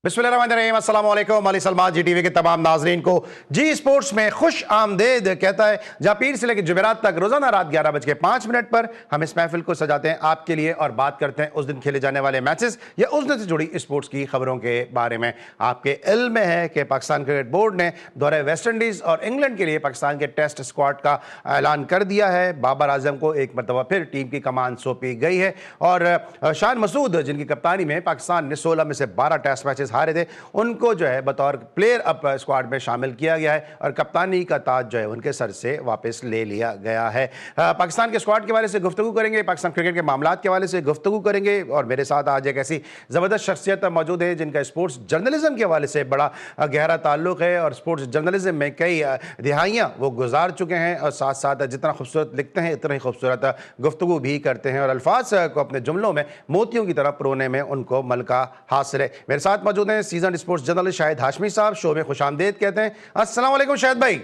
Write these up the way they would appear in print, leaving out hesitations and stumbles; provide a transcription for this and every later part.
बिस्मिल्लाहिर्रहमानिर्रहीम, अस्सलाम वालेकुम। अली सलमान जी टीवी के तमाम नाजरीन को जी स्पोर्ट्स में खुश आमदेद कहता है, जहां पीर से लेकर जुमेरात तक रोजाना रात 11:05 पर हम इस महफिल को सजाते हैं आपके लिए और बात करते हैं उस दिन खेले जाने वाले मैचेस या उस दिन से जुड़ी स्पोर्ट्स की खबरों के बारे में। आपके इल्म में है कि पाकिस्तान क्रिकेट बोर्ड ने दौरे वेस्ट इंडीज और इंग्लैंड के लिए पाकिस्तान के टेस्ट स्क्वाड का ऐलान कर दिया है। बाबर आजम को एक मरतबा फिर टीम की कमान सौंपी गई है और शान मसूद, जिनकी कप्तानी में पाकिस्तान ने 16 में से 12 टेस्ट मैचेस हारे थे, उनको जो है बतौर प्लेयर अप स्क्वाड में शामिल किया गया है और कप्तानी का ताज जो है उनके सर से वापस ले लिया गया है। पाकिस्तान के स्क्वाड के हवाले से गुफ्तगू करेंगे, पाकिस्तान क्रिकेट के मामलात के हवाले से गुफ्तगू करेंगे और मेरे साथ आज एक ऐसी ज़बरदस्त शख्सियत मौजूद है जिनका स्पोर्ट्स जर्नलिज्म के हवाले से बड़ा गहरा ताल्लुक है और स्पोर्ट्स जर्नलिज्म में कई दिहाइयाँ वो गुजार चुके हैं और साथ साथ जितना खूबसूरत लिखते हैं इतना ही खूबसूरत गुफ्तगू भी करते हैं और अल्फाज को अपने जुमलों में मोतियों की तरह परोने में उनको मलका हासिल है। मेरे साथ मौजूद हैं season sports journalist Shahid Hashmi साहब, शो में खुशामदीद कहते हैं। अस्सलाम वालेकुम शाहिद भाई।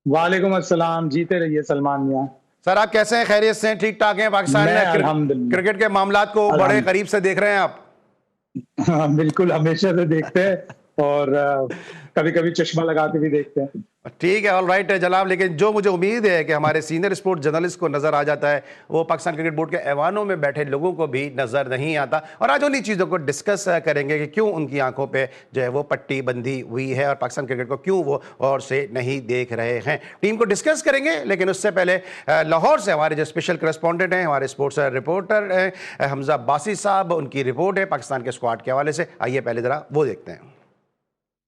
वालेकुम अस्सलाम, जीते रहिए सलमान मियां। सर आप कैसे हैं? खैरियत से हैं? ठीक ठाक हैं? पाकिस्तान में क्रिकेट के मामलात को बड़े करीब से देख रहे हैं आप? हाँ, बिल्कुल, हमेशा से देखते हैं और कभी कभी चश्मा लगा के भी देखते हैं। ठीक है, ऑल राइट है जनाब। लेकिन जो मुझे उम्मीद है कि हमारे सीनियर स्पोर्ट्स जर्नलिस्ट को नजर आ जाता है वो पाकिस्तान क्रिकेट बोर्ड के ऐवानों में बैठे लोगों को भी नजर नहीं आता और आज उन्हीं चीज़ों को डिस्कस करेंगे कि क्यों उनकी आंखों पे जो है वो पट्टी बंधी हुई है और पाकिस्तान क्रिकेट को क्यों वो और से नहीं देख रहे हैं। टीम को डिस्कस करेंगे, लेकिन उससे पहले लाहौर से हमारे जो स्पेशल करस्पॉन्डेंट हैं, हमारे स्पोर्ट्स रिपोर्टर हैं हमजा अब्बासी साहब, उनकी रिपोर्ट है पाकिस्तान के स्क्वाड के हवाले से। आइए पहले ज़रा वो देखते हैं।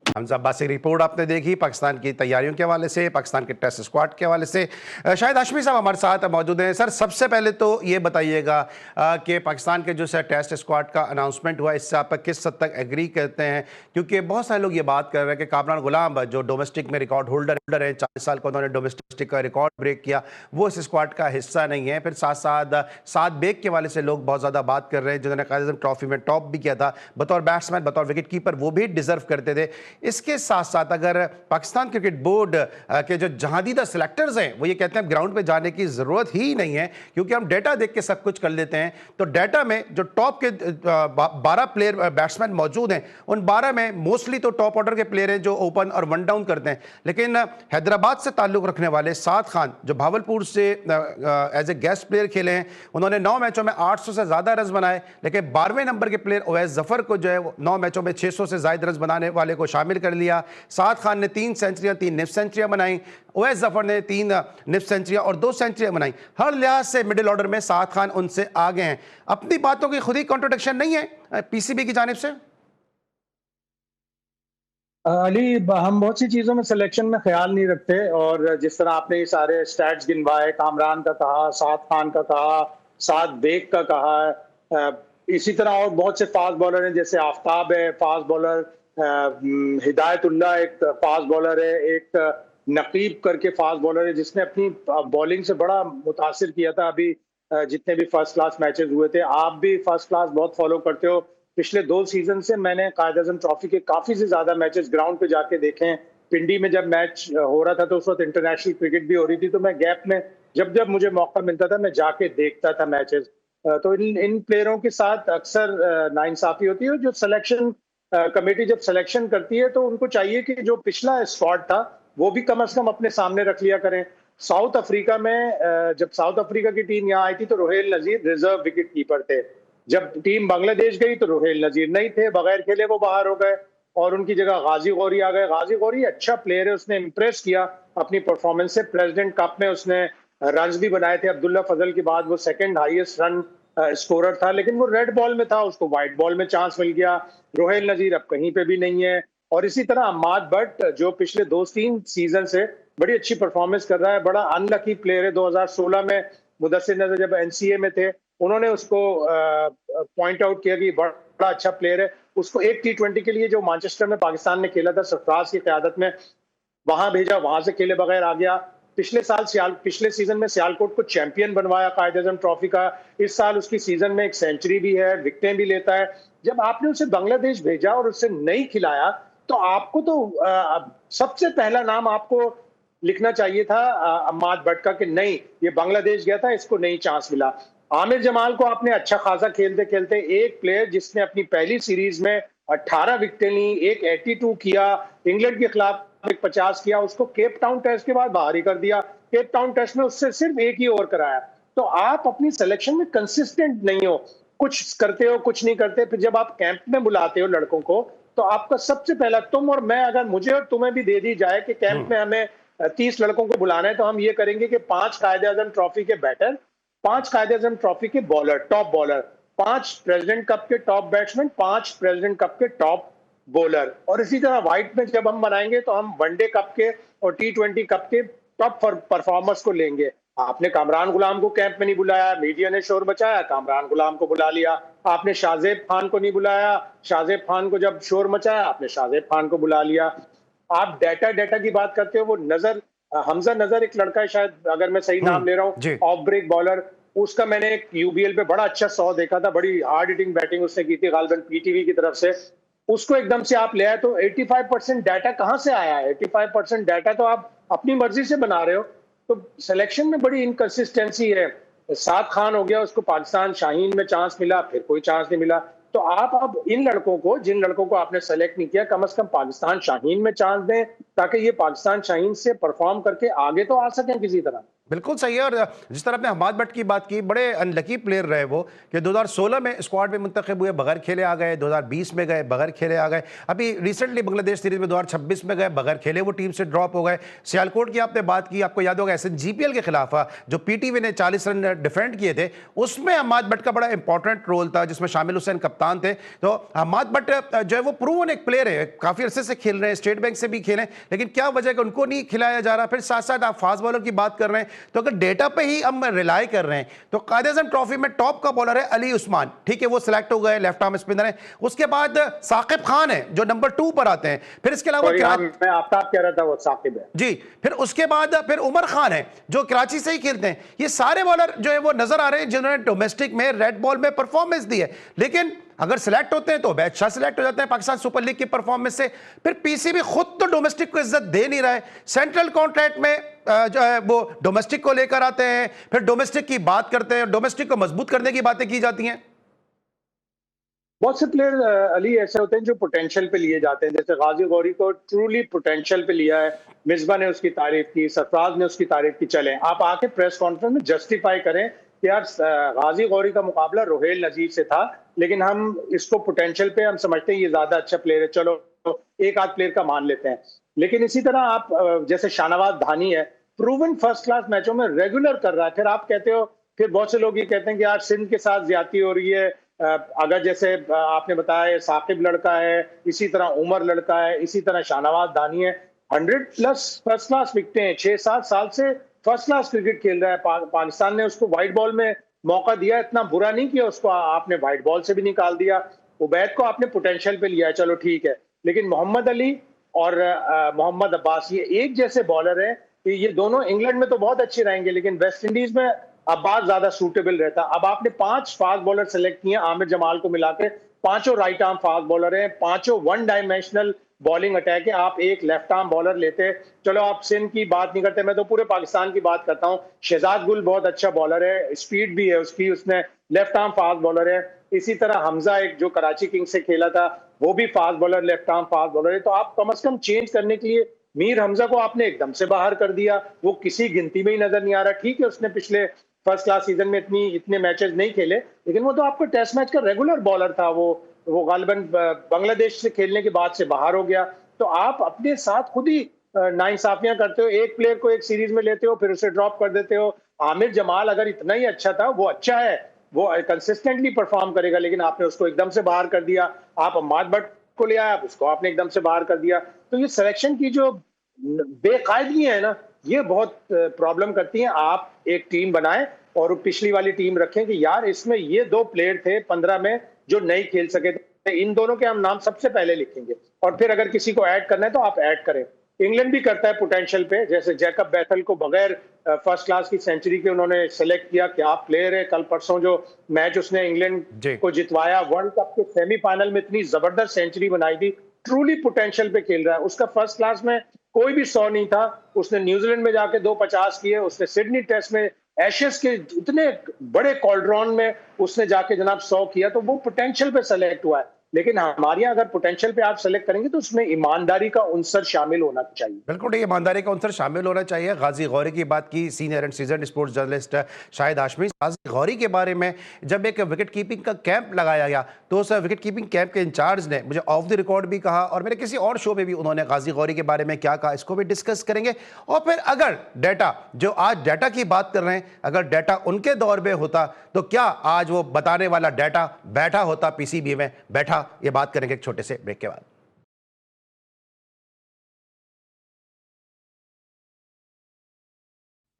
हमजा अब्बासी रिपोर्ट आपने देखी पाकिस्तान की तैयारियों के हवाले से, पाकिस्तान के टेस्ट स्क्वाड के हवाले से। शाहिद हाशमी साहब हमारे साथ मौजूद हैं। सर सबसे पहले तो ये बताइएगा कि पाकिस्तान के जो सर टेस्ट स्क्वाड का अनाउंसमेंट हुआ इससे आप किस हद तक एग्री करते हैं? क्योंकि बहुत सारे लोग ये बात कर रहे हैं कि कामरान गुलाम जो डोमेस्टिक में रिकॉर्ड होल्डर है, 40 साल का उन्होंने डोमेस्टिक का रिकॉर्ड ब्रेक किया, वो इस स्क्वाड का हिस्सा नहीं है। फिर साथ साथ साद बेग के हवाले से लोग बहुत ज़्यादा बात कर रहे हैं, जिन्होंने कायद आज़म ट्रॉफी में टॉप भी किया था बतौर बैट्समैन, बतौर विकेट कीपर, वो भी डिजर्व करते थे। इसके साथ साथ अगर पाकिस्तान क्रिकेट बोर्ड के जो जहादीदा सिलेक्टर्स हैं वो ये कहते हैं ग्राउंड पे जाने की जरूरत ही नहीं है क्योंकि हम डेटा देख के सब कुछ कर लेते हैं, तो डेटा में जो टॉप के 12 प्लेयर बैट्समैन मौजूद हैं उन 12 में मोस्टली तो टॉप ऑर्डर के प्लेयर हैं जो ओपन और वन डाउन करते हैं। लेकिन हैदराबाद से ताल्लुक रखने वाले साद खान जो भावलपुर से एज ए गेस्ट प्लेयर खेले हैं, उन्होंने 9 मैचों में 800 से ज्यादा रन बनाए। लेकिन 12वें नंबर के प्लेयर ओवैस जफर को जो है 9 मैचों में 600 से ज्यादा रन बनाने वाले को शामिल कर लिया। साद खान ने 3 सेंचुरियां, 3 निफ सेंचुरियां बनाई। ओवैस जफर ने 3 निफ सेंचुरियां और 2 सेंचुरियां बनाई। हर लिहाज से मिडिल ऑर्डर में साद खान उनसे आगे हैं। अपनी बातों की खुद ही कॉन्ट्रोडिक्शन नहीं है पीसीबी की जानिब से? अली, हम बहुत सी चीजों में सिलेक्शन में ख्याल नहीं रखते और जिस तरह आपने ये सारे स्टैट्स गिनवाए, कामरान का कहा, साद खान का कहा, साद बेग का कहा, इसी तरह और बहुत से फास्ट बॉलर हैं, जैसे आफ्ताब है फास्ट बॉलर, हिदायतुल्लाह एक फास्ट बॉलर है, एक नकीब करके फास्ट बॉलर है जिसने अपनी बॉलिंग से बड़ा मुतासिर किया था अभी जितने भी फर्स्ट क्लास मैचेस हुए थे। आप भी फर्स्ट क्लास बहुत फॉलो करते हो। पिछले 2 सीजन से मैंने कायद आज़म ट्रॉफी के काफी से ज्यादा मैचेस ग्राउंड पे जाके देखे हैं। पिंडी में जब मैच हो रहा था तो उस वक्त इंटरनेशनल क्रिकेट भी हो रही थी, तो मैं गैप में जब जब मुझे मौका मिलता था मैं जाके देखता था मैचेस। तो इन प्लेयरों के साथ अक्सर नाइंसाफी होती है। जो सिलेक्शन कमेटी जब सिलेक्शन करती है तो उनको चाहिए कि जो पिछला स्क्वाड था वो भी कम से कम अपने सामने रख लिया करें। साउथ अफ्रीका में जब साउथ अफ्रीका की टीम यहाँ आई थी तो रोहेल नजीर रिजर्व विकेट कीपर थे। जब टीम बांग्लादेश गई तो रोहेल नजीर नहीं थे, बगैर खेले वो बाहर हो गए और उनकी जगह गाजी गौरी आ गए। गाजी गौरी अच्छा प्लेयर है, उसने इंप्रेस किया अपनी परफॉर्मेंस से। प्रेसिडेंट कप में उसने रन भी बनाए थे। अब्दुल्ला फजल के बाद वो सेकंड हाईएस्ट रन स्कोरर था, लेकिन वो रेड बॉल में था, उसको व्हाइट बॉल में चांस मिल गया। रोहेल नजीर अब कहीं पे भी नहीं है। और इसी तरह अम्माद भट्ट जो पिछले 2-3 सीजन से बड़ी अच्छी परफॉर्मेंस कर रहा है, बड़ा अनलकी प्लेयर है। 2016 में मुदस्सिर नजर जब एनसीए में थे उन्होंने उसको पॉइंट आउट किया कि बड़ा अच्छा प्लेयर है। उसको एक T20 के लिए जो मैनचेस्टर में पाकिस्तान ने खेला था सरफराज की क़यादत में, वहां भेजा, वहां से खेले बगैर आ गया। पिछले सीजन में सियालकोट को चैंपियन बनवाया कायद आज़म ट्रॉफी का। इस साल उसकी सीजन में एक सेंचुरी भी है, विकेटें भी लेता है। जब आपने उसे बांग्लादेश भेजा और उससे नहीं खिलाया तो आपको तो सबसे पहला नाम आपको लिखना चाहिए था अम्माद भट्ट का कि नहीं, ये बांग्लादेश गया था, इसको नहीं चांस मिला। आमिर जमाल को आपने अच्छा खासा खेलते खेलते, एक प्लेयर जिसने अपनी पहली सीरीज में 18 विकेटें ली, एक 82 किया, इंग्लैंड के खिलाफ एक 50 किया, उसको केप टाउन टेस्ट के बाद बाहर ही कर दिया। केप टाउन टेस्ट में उससे सिर्फ एक ही ओवर कराया। तो आप अपनी सिलेक्शन में कंसिस्टेंट नहीं हो, कुछ करते हो कुछ नहीं करते। फिर जब आप कैंप में बुलाते हो लड़कों को, तो आपका सबसे पहला, तुम और मैं, अगर मुझे और तुम्हें भी दे दी जाए कि कैंप में हमें 30 लड़कों को बुलाना है, तो हम ये करेंगे कि 5 कायदे-आज़म ट्रॉफी के बैटर, 5 कायदे-आज़म ट्रॉफी के bowler, top bowler, 5 president cup के टॉप बैट्समैन, 5 प्रेसिडेंट कप के टॉप बॉलर, और इसी तरह व्हाइट में जब हम बनाएंगे तो हम वनडे कप के और T20 कप के टॉप परफॉर्मर्स को लेंगे। आपने कामरान गुलाम को कैंप में नहीं बुलाया, मीडिया ने शोर मचाया, कामरान गुलाम को बुला लिया। आपने शाहजेब खान को नहीं बुलाया, शाहजेब खान को जब शोर मचाया, आपने शाहजेब खान को बुला लिया। आप डेटा की बात करते हो, वो नजर, हमजा नजर एक लड़का है, शायद अगर मैं सही नाम ले रहा जी। हूँ, ऑफ ब्रेक बॉलर, उसका मैंने एक यूबीएल पे बड़ा अच्छा 100 देखा था, बड़ी हार्ड हिटिंग बैटिंग उसने की थी, गालिबन पीटीवी की तरफ से। उसको एकदम से आप ले आए, तो 85% डाटा कहां से आया है? 85% डाटा तो आप अपनी मर्जी से बना रहे हो। तो सिलेक्शन में बड़ी इनकंसिस्टेंसी है। साद खान हो गया, उसको पाकिस्तान शाहीन में चांस मिला, फिर कोई चांस नहीं मिला। तो आप अब इन लड़कों को, जिन लड़कों को आपने सेलेक्ट नहीं किया, कम से कम पाकिस्तान शाहीन में चांस दें, ताकि ये पाकिस्तान शाहीन से परफॉर्म करके आगे तो आ सकें किसी तरह। बिल्कुल सही है। और जिस तरह आपने हमाद भट्ट की बात की, बड़े अनलकी प्लेयर रहे वो, कि 2016 में स्क्वाड में मुंतखब हुए, बगैर खेले आ गए, 2020 में गए, बगैर खेले आ गए, अभी रिसेंटली बांग्लादेश सीरीज में 2026 में गए, बगैर खेले वो टीम से ड्रॉप हो गए। सियालकोट की आपने बात की, आपको याद होगा SNGPL के खिलाफ जो पीटीवी ने 40 रन डिफेंड किए थे, उसमें हमाद भट्ट का बड़ा इंपॉर्टेंट रोल था, जिसमें शामिल हुसैन कप्तान थे। तो हमाद भट्ट जो है वो प्रूवन एक प्लेयर है, काफी अरसे से खेल रहे हैं, स्टेट बैंक से भी खेले, लेकिन क्या वजह है उनको नहीं खिलाया जा रहा। फिर साथ साथ आप फास्ट बॉलर की बात कर रहे हैं, तो अगर डेटा पे ही हम रिलाई कर रहे हैं, तो कायदे-आज़म ट्रॉफी में टॉप का बॉलर है अली उस्मान, ठीक है, वो सिलेक्ट हो गए, लेफ्ट आर्म स्पिनर है। उसके बाद साकिब खान है जो नंबर 2 पर आते हैं। फिर इसके अलावा मैं आफ्ताब कह रहा था, वो साकिब है जी। फिर उसके बाद फिर उमर खान है जो कराची से ही खेलते हैं। ये सारे बॉलर जो है वो नजर आ रहे हैं जिन्होंने डोमेस्टिक में रेड बॉल में परफॉर्मेंस दी है, लेकिन अगर सिलेक्ट होते हैं तो बादशाह सिलेक्ट हो जाते हैं पाकिस्तान सुपर लीग की परफॉर्मेंस से। फिर पीसीबी खुद तो डोमेस्टिक को इज्जत दे नहीं रहा है, सेंट्रल कॉन्ट्रैक्ट में जो है वो डोमेस्टिक को लेकर आते हैं, फिर डोमेस्टिक की बात करते हैं, डोमेस्टिक को मजबूत करने की बातें की जाती हैं। बहुत से प्लेयर अली ऐसे होते हैं जो पोटेंशियल पे लिए जाते हैं, जैसे गाजी गौरी को ट्रूली पोटेंशियल पे लिया है, मिसबा ने उसकी तारीफ की, सरफराज ने उसकी तारीफ की। चलें आप आके प्रेस कॉन्फ्रेंस में जस्टिफाई करें कि यार गाजी गौरी का मुकाबला रोहेल नजीर से था, लेकिन हम इसको पोटेंशियल पे हम समझते हैं ये ज्यादा अच्छा प्लेयर है, चलो एक आध प्लेयर का मान लेते हैं। लेकिन इसी तरह आप जैसे शाहनवाज धानी है, प्रूवन फर्स्ट क्लास मैचों में रेगुलर कर रहा है, फिर आप कहते हो, फिर बहुत से लोग ये कहते हैं कि यार सिंध के साथ ज्यादती हो रही है। अगर जैसे आपने बताया साकिब लड़का है, इसी तरह उमर लड़का है, इसी तरह शाहनवाज दानी है, 100+ फर्स्ट क्लास विकेटें हैं, 6-7 साल से फर्स्ट क्लास क्रिकेट खेल रहा है। पाकिस्तान ने उसको व्हाइट बॉल में मौका दिया, इतना बुरा नहीं किया उसको, आपने व्हाइट बॉल से भी निकाल दिया। उबैद को आपने पोटेंशियल पे लिया है, चलो ठीक है, लेकिन मोहम्मद अली और मोहम्मद अब्बास ये एक जैसे बॉलर है कि ये दोनों इंग्लैंड में तो बहुत अच्छे रहेंगे, लेकिन वेस्ट इंडीज में अब्बास ज्यादा सूटेबल रहता। अब आपने 5 फास्ट बॉलर सेलेक्ट किए, आमिर जमाल को मिला के, पांचों राइट आर्म फास्ट बॉलर हैं, पांचों वन डायमेंशनल बॉलिंग अटैक है। आप एक लेफ्ट आर्म बॉलर लेते, चलो आप सिंध की बात नहीं करते, मैं तो पूरे पाकिस्तान की बात करता हूँ। शहजाद गुल बहुत अच्छा बॉलर है, स्पीड भी है उसकी, उसने लेफ्ट आर्म फास्ट बॉलर है। इसी तरह हमजा एक जो कराची किंग्स से खेला था, वो भी fast bowler, left arm fast bowler है। तो आप कम से कम चेंज करने के लिए मीर हमजा को आपने एकदम से बाहर कर दिया, वो किसी गिनती में ही नजर नहीं आ रहा। ठीक है, उसने पिछले फर्स्ट क्लास सीजन में इतने मैचेस नहीं खेले, लेकिन वो तो आपका टेस्ट मैच का रेगुलर बॉलर था। वो गालिबन बांग्लादेश से खेलने के बाद से बाहर हो गया। तो आप अपने साथ खुद ही नाइंसाफियां करते हो, एक प्लेयर को एक सीरीज में लेते हो, फिर उसे ड्रॉप कर देते हो। आमिर जमाल अगर इतना ही अच्छा था, वो अच्छा है, वो कंसिस्टेंटली परफॉर्म करेगा, लेकिन आपने उसको एकदम से बाहर कर दिया। आप अम्माद भट्ट को ले आया, उसको आपने एकदम से बाहर कर दिया। तो ये सिलेक्शन की जो बेकायदगी है ना, ये बहुत प्रॉब्लम करती है। आप एक टीम बनाएं और पिछली वाली टीम रखें कि यार इसमें ये 2 प्लेयर थे 15 में जो नहीं खेल सके थे, इन दोनों के हम नाम सबसे पहले लिखेंगे, और फिर अगर किसी को ऐड करना है तो आप ऐड करें। इंग्लैंड भी करता है पोटेंशियल पे, जैसे जैकब बैथल को बगैर फर्स्ट क्लास की सेंचुरी के उन्होंने सेलेक्ट किया, क्या प्लेयर है। कल परसों जो मैच उसने इंग्लैंड को जितवाया, वर्ल्ड कप के सेमीफाइनल में इतनी जबरदस्त सेंचुरी बनाई थी, ट्रूली पोटेंशियल पे खेल रहा है। उसका फर्स्ट क्लास में कोई भी 100 नहीं था, उसने न्यूजीलैंड में जाके 250 किए, उसने सिडनी टेस्ट में एशेस के इतने बड़े कॉल्ड्रॉन में उसने जाके जनाब 100 किया, तो वो पोटेंशियल पे सेलेक्ट हुआ है। लेकिन हमारे यहाँ अगर पोटेंशियल पे आप सेलेक्ट करेंगे तो उसमें ईमानदारी का उनसर शामिल होना चाहिए। बिल्कुल, ये ईमानदारी का अंसर शामिल होना चाहिए। गाजी गौरी की बात की, senior and seasoned sports journalist Shahid Hashmi. Ghazi Ghauri के बारे में जब एक विकेट कीपिंग का कैंप लगाया गया तो उस विकेट कीपिंग कैंप के इंचार्ज ने मुझे ऑफ द रिकॉर्ड भी कहा, और मेरे किसी और शो में भी उन्होंने गाजी गौरी के बारे में क्या कहा, इसको भी डिस्कस करेंगे। और फिर अगर डाटा, जो आज डाटा की बात कर रहे हैं, अगर डाटा उनके दौर में होता तो क्या आज वो बताने वाला डाटा बैठा होता पीसीबी में बैठा? ये बात करेंगे एक छोटे से ब्रेक के बाद।